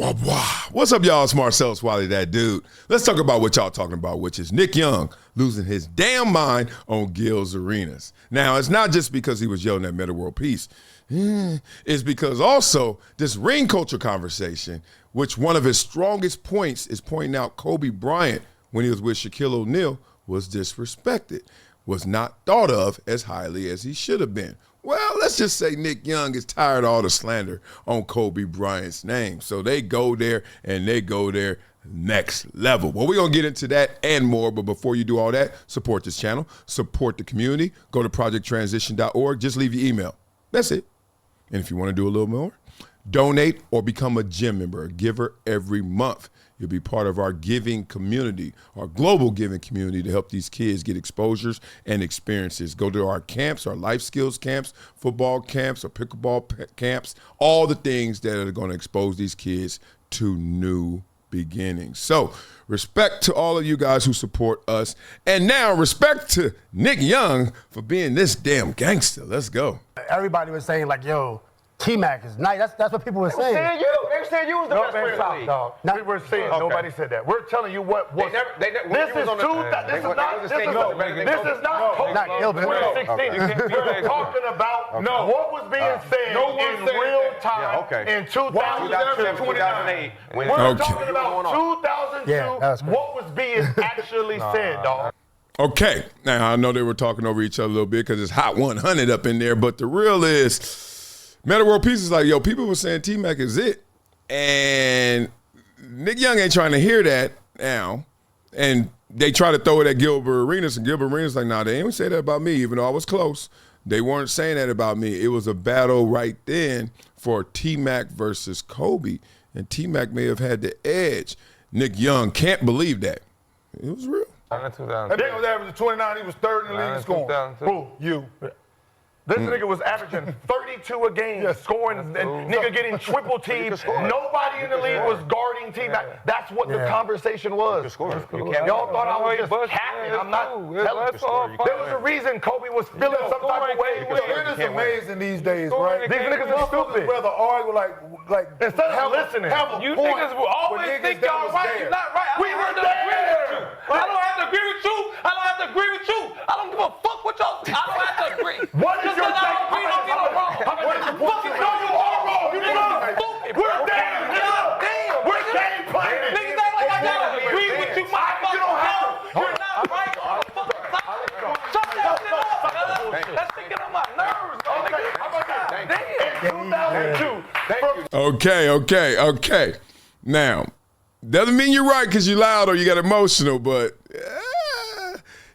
Wah, wah. What's up, y'all? It's Marcellus Wiley, that dude. Let's talk about what y'all talking about, which is Nick Young losing his damn mind on Gil's arenas. Now, it's not just because he was yelling at Metta World Peace. It's because also this ring culture conversation, which one of his strongest points is pointing out Kobe Bryant when he was with Shaquille O'Neal was disrespected, was not thought of as highly as he should have been. Well, let's just say Nick Young is tired of all the slander on Kobe Bryant's name. So they go there and they go there next level. Well, we're going to get into that and more. But before you do all that, support this channel, support the community. Go to projecttransition.org. Just leave your email. That's it. And if you want to do a little more, donate or become a gym member, a giver every month. You'll be part of our giving community, our global giving community to help these kids get exposures and experiences. Go to our camps, our life skills camps, football camps, or pickleball camps, all the things that are going to expose these kids to new beginnings. So respect to all of you guys who support us. And now respect to Nick Young for being this damn gangster. Let's go. Everybody was saying like, yo, T-Mac is nice. That's what people were saying. They were saying you was the best player in the league. Dog. We were saying nobody said that. We're telling you what was. This is not Gilbert. 2016. We're talking about what was being said in real time in 2007, 2008. We're talking about 2002. What was being actually said, dog. Okay, now I know they were talking over each other a little bit because it's Hot 100 up in there, but the real is Metta World Peace is like, yo, people were saying T-Mac is it, and Nick Young ain't trying to hear that now, and they try to throw it at Gilbert Arenas, and Gilbert Arenas like, nah, they ain't say that about me, even though I was close. They weren't saying that about me. It was a battle right then for T-Mac versus Kobe, and T-Mac may have had the edge. Nick Young can't believe that. It was real. And then was averaging 29. He was third in the league in scoring. Who? You. This nigga was averaging 32 a game, scoring, and nigga getting triple teamed. Nobody in the league was guarding T-Mac. That's what the conversation was. Y'all thought I was just capping. I'm not telling you. There was a reason Kobe was feeling some type of way. It's amazing these days, right? These niggas are stupid. Rather argue like instead of listening. You niggas will always think y'all right. You're not right. We were there. I don't have to agree with you. I don't have to agree with you. I don't give a fuck what y'all. I don't have to agree. What is your take? We don't get it wrong. Fucking know you are wrong. You niggas stupid. We're there. Damn. We're game playing. Niggas act like I gotta agree with you. My fucking self. You're not right. Shut that shit up. That's sticking on my nerves. In 2002. Okay. Now, doesn't mean you're right because you're loud or you got emotional, but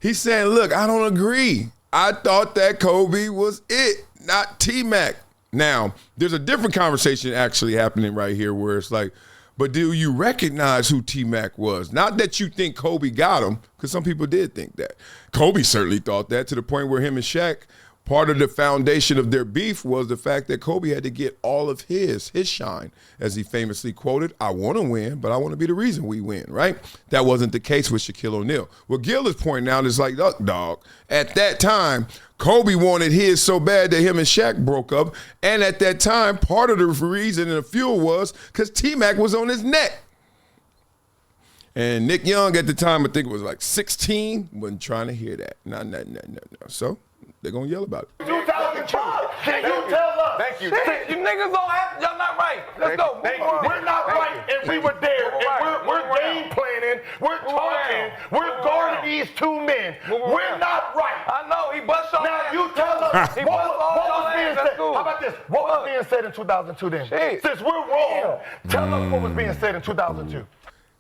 he's saying, look, I don't agree. I thought that Kobe was it, not T-Mac. Now, there's a different conversation actually happening right here where it's like, but do you recognize who T-Mac was? Not that you think Kobe got him, because some people did think that. Kobe certainly thought that, to the point where him and Shaq, part of the foundation of their beef was the fact that Kobe had to get all of his shine. As he famously quoted, I want to win, but I want to be the reason we win, right? That wasn't the case with Shaquille O'Neal. What Gil is pointing out is like, look, dog, at that time, Kobe wanted his so bad that him and Shaq broke up. And at that time, part of the reason and the fuel was because T-Mac was on his neck. And Nick Young at the time, I think it was like 16, wasn't trying to hear that. No. So they're going to yell about it. 2002. Can you tell us? Thank you. You niggas don't have, y'all not right. Let's go. We're not right, and we were there, and we're game planning, we're talking, we're guarding these two men. We're not right. I know, he bust y'all. Now you tell us what was being said. How about this? What was being said in 2002 then? Since we're wrong, tell us what was being said in 2002.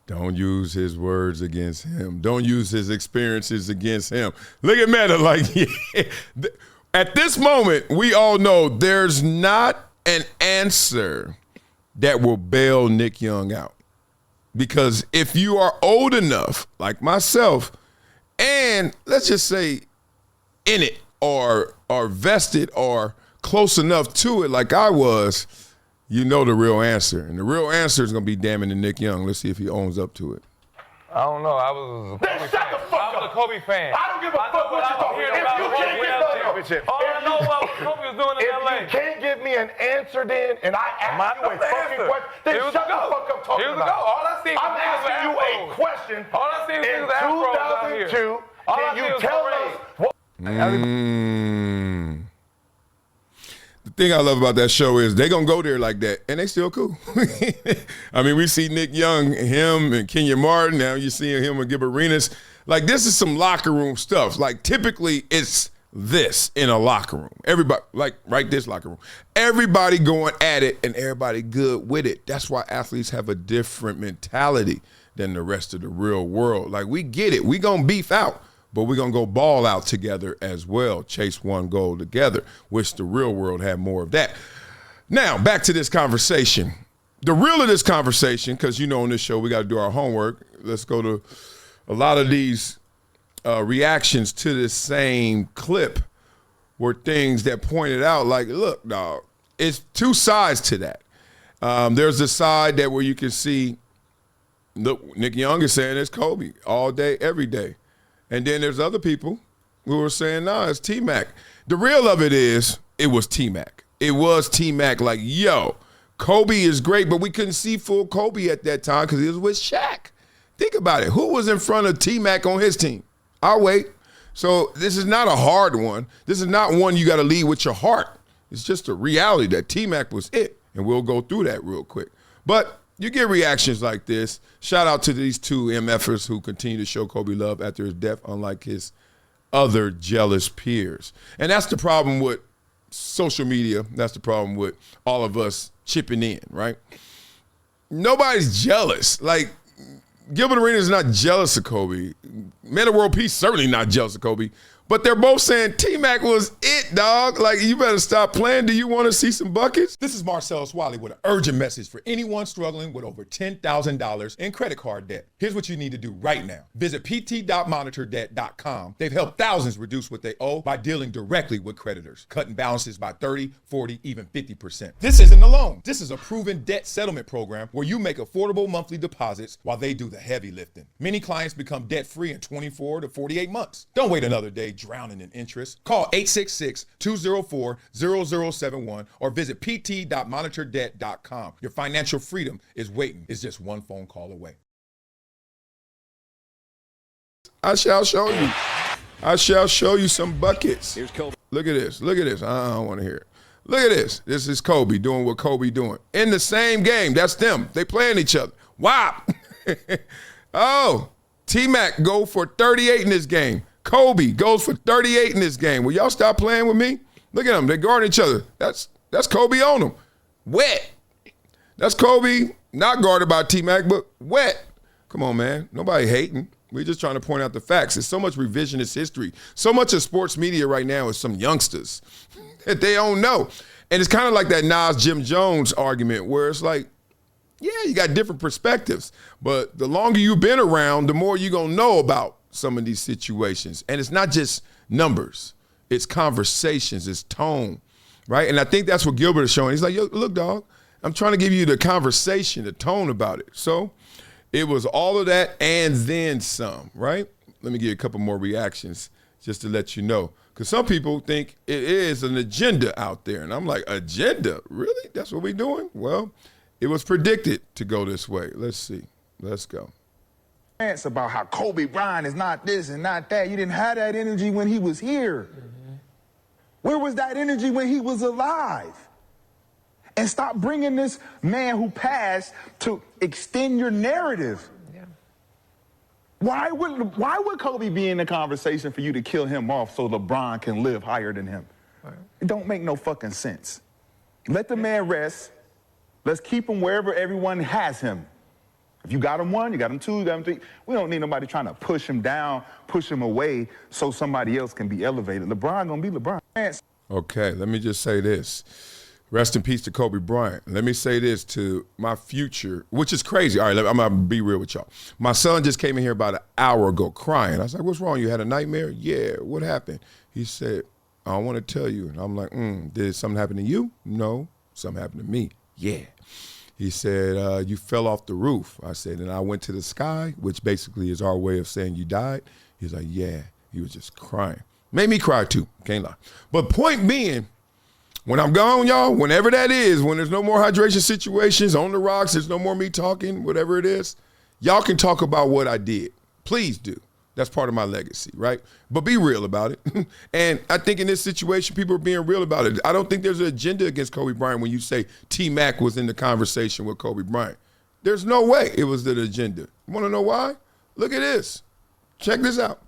Don't use his words against him. Don't use his experiences against him. Look at Metta, like, at this moment, we all know there's not an answer that will bail Nick Young out. Because if you are old enough, like myself, and let's just say in it or vested or close enough to it like I was, you know the real answer. And the real answer is going to be damning to Nick Young. Let's see if he owns up to it. I don't know. I was a Kobe fan. Shut the fuck up. I was a Kobe fan. I don't give a fuck what you're talking about. If you can't get championship, all I know about what Kobe was doing in LA. If you can't give me an answer then, and I ask you a fucking question, then shut the fuck up talking about it. All I see is I'm asking you a question. All I see is in afros out here. 2002, can you tell us what? The thing I love about that show is they gonna go there like that, and they still cool. I mean, we see Nick Young, him and Kenya Martin. Now you see him and Gilbert. Like, this is some locker room stuff. Like, typically it's this in a locker room. Everybody, like, right, this locker room. Everybody going at it and everybody good with it. That's why athletes have a different mentality than the rest of the real world. Like, we get it. We gonna beef out, but we're going to go ball out together as well, chase one goal together, which the real world had more of that. Now, back to this conversation. The real of this conversation, because you know on this show we got to do our homework. Let's go to a lot of these reactions to this same clip were things that pointed out like, look, dog, it's two sides to that. There's the side that where you can see, look, Nick Young is saying it's Kobe all day, every day. And then there's other people who are saying, nah, it's T-Mac. The real of it is, it was T-Mac. It was T-Mac like, yo, Kobe is great, but we couldn't see full Kobe at that time because he was with Shaq. Think about it. Who was in front of T-Mac on his team? I'll wait. So this is not a hard one. This is not one you got to lead with your heart. It's just a reality that T-Mac was it. And we'll go through that real quick. But you get reactions like this. Shout out to these two MFers who continue to show Kobe love after his death, unlike his other jealous peers. And that's the problem with social media. That's the problem with all of us chipping in, right? Nobody's jealous. Like, Gilbert Arenas is not jealous of Kobe. Metta World Peace certainly not jealous of Kobe. But they're both saying T-Mac was it, dog. Like, you better stop playing. Do you want to see some buckets? This is Marcellus Wiley with an urgent message for anyone struggling with over $10,000 in credit card debt. Here's what you need to do right now. Visit pt.monitordebt.com. They've helped thousands reduce what they owe by dealing directly with creditors, cutting balances by 30, 40, even 50%. This isn't a loan. This is a proven debt settlement program where you make affordable monthly deposits while they do the heavy lifting. Many clients become debt-free in 24 to 48 months. Don't wait another day drowning in interest. Call 866-204-0071 or visit pt.monitordebt.com. Your financial freedom is waiting. It's just one phone call away. I shall show you. I shall show you some buckets. Here's Kobe. Look at this. Look at this. I don't want to hear it. Look at this. This is Kobe doing what Kobe doing. In the same game. That's them. They playing each other. Wow. Oh, T-Mac go for 38 in this game. Kobe goes for 38 in this game. Will y'all stop playing with me? Look at them. They guard each other. That's Kobe on them. Wet. That's Kobe not guarded by T-Mac, but wet. Come on, man. Nobody hating. We're just trying to point out the facts. There's so much revisionist history. So much of sports media right now is some youngsters that they don't know. And it's kind of like that Nas Jim Jones argument where it's like, yeah, you got different perspectives. But the longer you've been around, the more you're going to know about some of these situations. And it's not just numbers. It's conversations. It's tone, right? And I think that's what Gilbert is showing. He's like, yo, look, dog, I'm trying to give you the conversation, the tone about it. So it was all of that and then some, right? Let me give you a couple more reactions just to let you know. Because some people think it is an agenda out there. And I'm like, agenda? Really? That's what we're doing? Well, it was predicted to go this way. Let's see. Let's go. About how Kobe Bryant is not this and not that. You didn't have that energy when he was here. Where was that energy when he was alive? And stop bringing this man who passed to extend your narrative. Yeah. Why would Kobe be in the conversation for you to kill him off so LeBron can live higher than him? Right. It don't make no fucking sense. Let the man rest. Let's keep him wherever everyone has him. If you got him one, you got him two, you got him three. We don't need nobody trying to push him down, push him away so somebody else can be elevated. LeBron gonna be LeBron. Okay, let me just say this. Rest in peace to Kobe Bryant. Let me say this to my future, which is crazy. All right, I'm gonna be real with y'all. My son just came in here about an hour ago crying. I was like, what's wrong? You had a nightmare? Yeah, what happened? He said, I don't want to tell you. And I'm like, did something happen to you? No, something happened to me. Yeah. He said, you fell off the roof. I said, and I went to the sky, which basically is our way of saying you died. He was like, yeah. He was just crying. Made me cry too, can't lie. But point being, when I'm gone, y'all, whenever that is, when there's no more hydration situations, on the rocks, there's no more me talking, whatever it is, y'all can talk about what I did. Please do. That's part of my legacy, right? But be real about it. And I think in this situation, people are being real about it. I don't think there's an agenda against Kobe Bryant when you say T-Mac was in the conversation with Kobe Bryant. There's no way it was the agenda. You want to know why? Look at this. Check this out.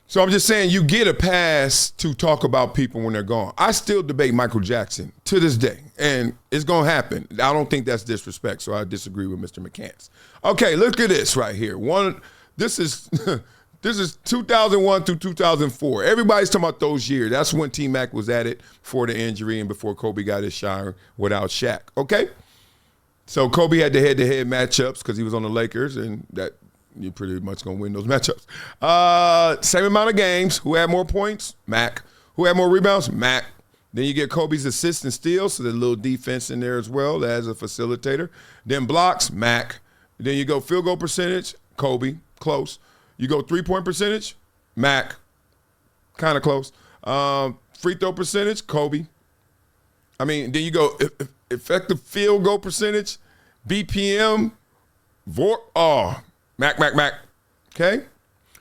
So I'm just saying you get a pass to talk about people when they're gone. I still debate Michael Jackson to this day, and it's going to happen. I don't think that's disrespect, so I disagree with Mr. McCants. Okay, look at this right here. This is 2001 through 2004. Everybody's talking about those years. That's when T-Mac was at it before the injury and before Kobe got his shine without Shaq. Okay? So Kobe had the head-to-head matchups because he was on the Lakers, and that you're pretty much going to win those matchups. Same amount of games. Who had more points? Mac. Who had more rebounds? Mac. Then you get Kobe's assists and steals, so there's a little defense in there as well as a facilitator. Then blocks, Mac. Then you go field goal percentage, Kobe, close. You go three-point percentage, Mac, kind of close. Free throw percentage, Kobe. I mean, then you go effective field goal percentage, BPM, Mac. Okay?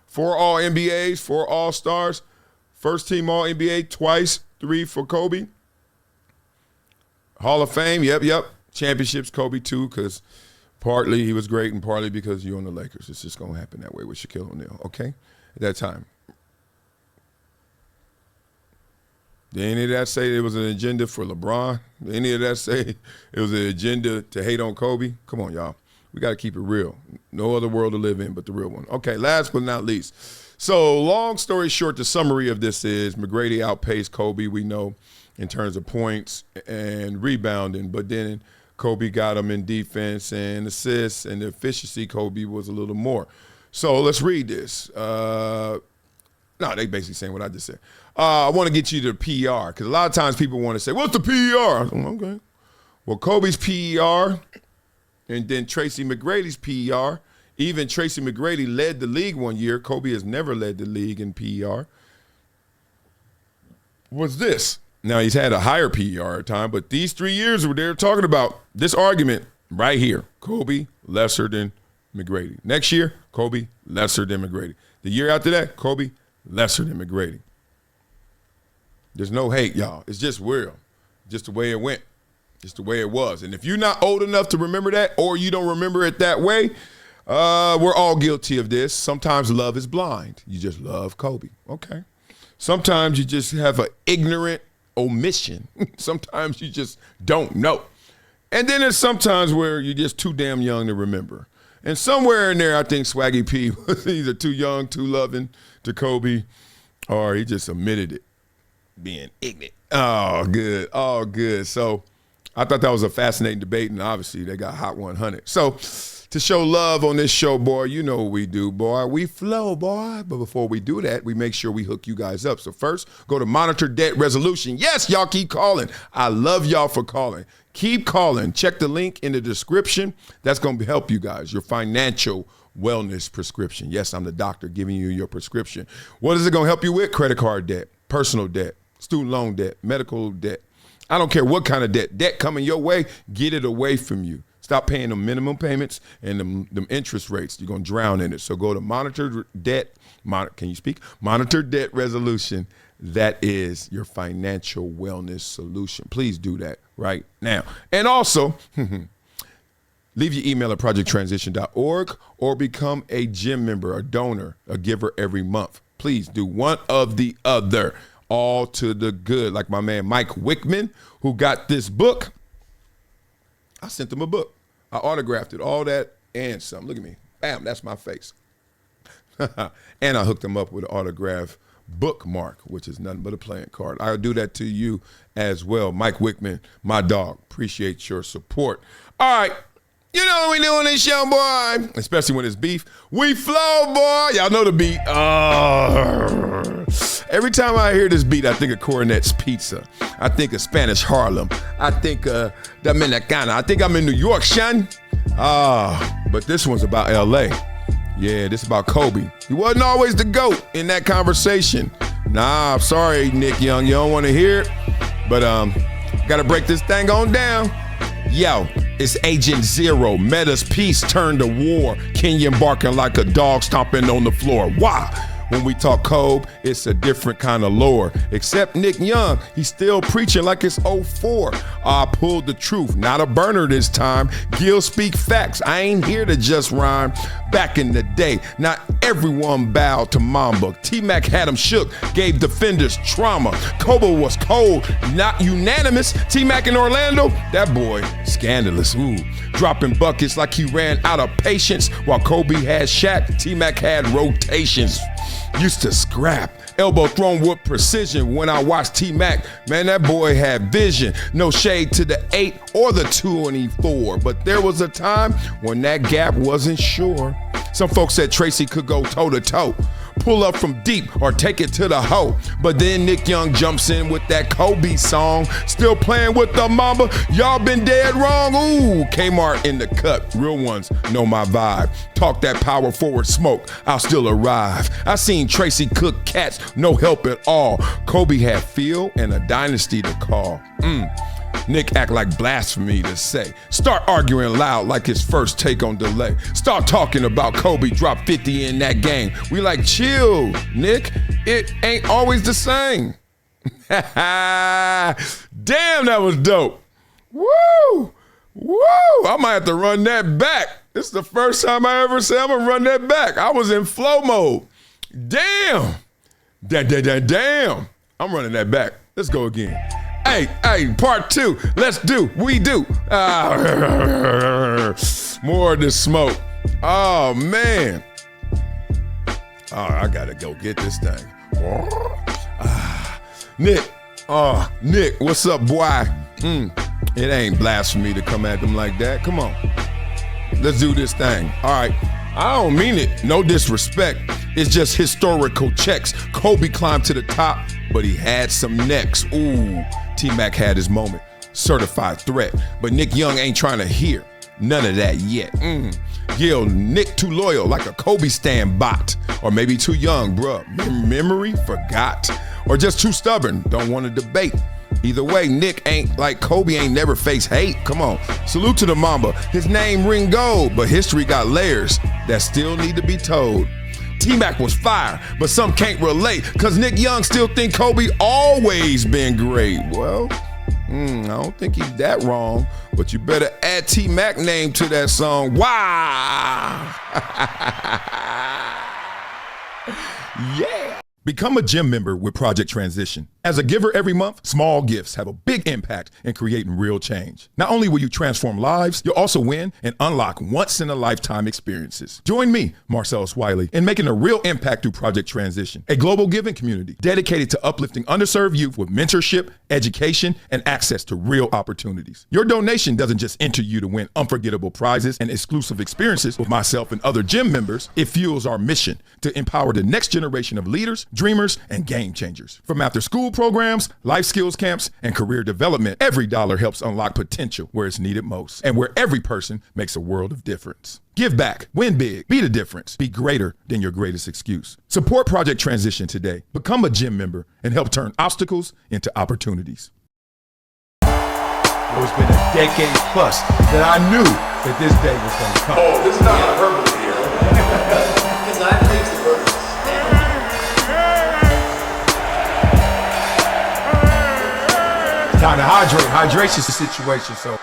4 All-NBAs, 4 All-Stars, first team All-NBA twice, 3 for Kobe. Hall of Fame, yep. Championships, Kobe too, because partly he was great and partly because you're on the Lakers. It's just going to happen that way with Shaquille O'Neal, okay? At that time. Did any of that say it was an agenda for LeBron? Did any of that say it was an agenda to hate on Kobe? Come on, y'all. We got to keep it real. No other world to live in but the real one. Okay, last but not least. So long story short, the summary of this is McGrady outpaced Kobe, we know, in terms of points and rebounding. But then Kobe got him in defense and assists, and the efficiency Kobe was a little more. So let's read this. No, they basically saying what I just said. I want to get you to PER, because a lot of times people want to say, what's the PER? Okay. Well, Kobe's PER, and then Tracy McGrady's PER. Even Tracy McGrady led the league one year. Kobe has never led the league in PER. What's this? Now, he's had a higher PER at time, but these 3 years where they're talking about this argument right here. Kobe lesser than McGrady. Next year, Kobe lesser than McGrady. The year after that, Kobe lesser than McGrady. There's no hate, y'all. It's just real. Just the way it went. Just the way it was. And if you're not old enough to remember that, or you don't remember it that way, we're all guilty of this. Sometimes love is blind. You just love Kobe. Okay. Sometimes you just have an ignorant omission. Sometimes you just don't know. And then there's sometimes where you're just too damn young to remember. And somewhere in there, I think Swaggy P was either too young, too loving to Kobe, or he just admitted it, being ignorant. Oh, good. Oh, good. So I thought that was a fascinating debate, and obviously they got Hot 100. So to show love on this show, boy, you know what we do, boy. We flow, boy. But before we do that, we make sure we hook you guys up. So first, go to Monitor Debt Resolution. Yes, y'all keep calling. I love y'all for calling. Keep calling. Check the link in the description. That's going to help you guys, your financial wellness prescription. Yes, I'm the doctor giving you your prescription. What is it going to help you with? Credit card debt, personal debt, student loan debt, medical debt. I don't care what kind of debt. Debt coming your way, get it away from you. Stop paying the minimum payments and them interest rates. You're going to drown in it. So go to Monitor Debt. Can you speak? Monitor Debt Resolution. That is your financial wellness solution. Please do that right now. And also, leave your email at projecttransition.org or become a gym member, a donor, a giver every month. Please do one of the other. All to the good. Like my man Mike Wickman, who got this book. I sent him a book. I autographed it, all that and some. Look at me. Bam, that's my face. And I hooked him up with an autograph bookmark, which is nothing but a playing card. I'll do that to you as well. Mike Wickman, my dog. Appreciate your support. All right. You know what we do on this show, boy? Especially when it's beef. We flow, boy. Y'all know the beat. Every time I hear this beat, I think of Coronet's Pizza. I think of Spanish Harlem. I think of Dominicana. I think I'm in New York, son. But this one's about LA. Yeah, this is about Kobe. He wasn't always the GOAT in that conversation. Nah, I'm sorry, Nick Young, you don't want to hear it. But gotta break this thing on down. Yo, it's Agent Zero. Metta's peace turned to war. Kenyon barking like a dog stomping on the floor. Why? When we talk Kobe, it's a different kind of lore. Except Nick Young, he's still preaching like it's 04. I pulled the truth, not a burner this time. Gil speak facts, I ain't here to just rhyme. Back in the day, not everyone bowed to Mamba. T-Mac had him shook, gave defenders trauma. Kobe was cold, not unanimous. T-Mac in Orlando, that boy, scandalous. Ooh, dropping buckets like he ran out of patience. While Kobe had Shaq, T-Mac had rotations. Used to scrap, elbow thrown with precision. When I watched T-Mac, man, that boy had vision. No shade to the 8 or the 24, but there was a time when that gap wasn't sure. Some folks said Tracy could go toe to toe, pull up from deep or take it to the hoe. But then Nick Young jumps in with that Kobe song, still playing with the mamba. Y'all been dead wrong. Ooh, Kmart in the cut. Real ones know my vibe. Talk that power forward smoke, I'll still arrive. I seen Tracy cook cats, no help at all. Kobe had feel and a dynasty to call. Nick act like blasphemy to say. Start arguing loud like his first take on delay. Start talking about Kobe dropped 50 in that game. We like, chill, Nick. It ain't always the same. Damn, that was dope. Woo! Woo! I might have to run that back. This is the first time I ever said I'm gonna run that back. I was in flow mode. Damn. Damn. I'm running that back. Let's go again. Hey, part 2. We do. More of the smoke. Oh, man. Oh, I gotta go get this thing. Nick, what's up, boy? It ain't blasphemy to come at them like that. Come on. Let's do this thing. All right. I don't mean it. No disrespect. It's just historical checks. Kobe climbed to the top, but he had some necks. Ooh, T-Mac had his moment. Certified threat. But Nick Young ain't trying to hear none of that yet. Gil, Nick too loyal like a Kobe stand bot. Or maybe too young, bruh. Memory forgot. Or just too stubborn, don't want to debate. Either way, Nick ain't like Kobe ain't never faced hate. Come on. Salute to the Mamba. His name ring gold, but history got layers that still need to be told. T-Mac was fire, but some can't relate, cause Nick Young still think Kobe always been great. Well, I don't think he's that wrong, but you better add T-Mac name to that song. Wow! Yeah! Become a gym member with Project Transition. As a giver every month, small gifts have a big impact in creating real change. Not only will you transform lives, you'll also win and unlock once-in-a-lifetime experiences. Join me, Marcellus Wiley, in making a real impact through Project Transition, a global giving community dedicated to uplifting underserved youth with mentorship, education, and access to real opportunities. Your donation doesn't just enter you to win unforgettable prizes and exclusive experiences with myself and other gym members. It fuels our mission to empower the next generation of leaders, dreamers, and game changers. From after school programs, life skills camps, and career development, every dollar helps unlock potential where it's needed most and where every person makes a world of difference. Give back, win big, be the difference, be greater than your greatest excuse. Support Project Transition today. Become a gym member and help turn obstacles into opportunities. It's been a decade plus that I knew that this day was going to come. Oh, this is not hyperbole here. Because I think the verse. Time to hydrate. Hydration's the situation, so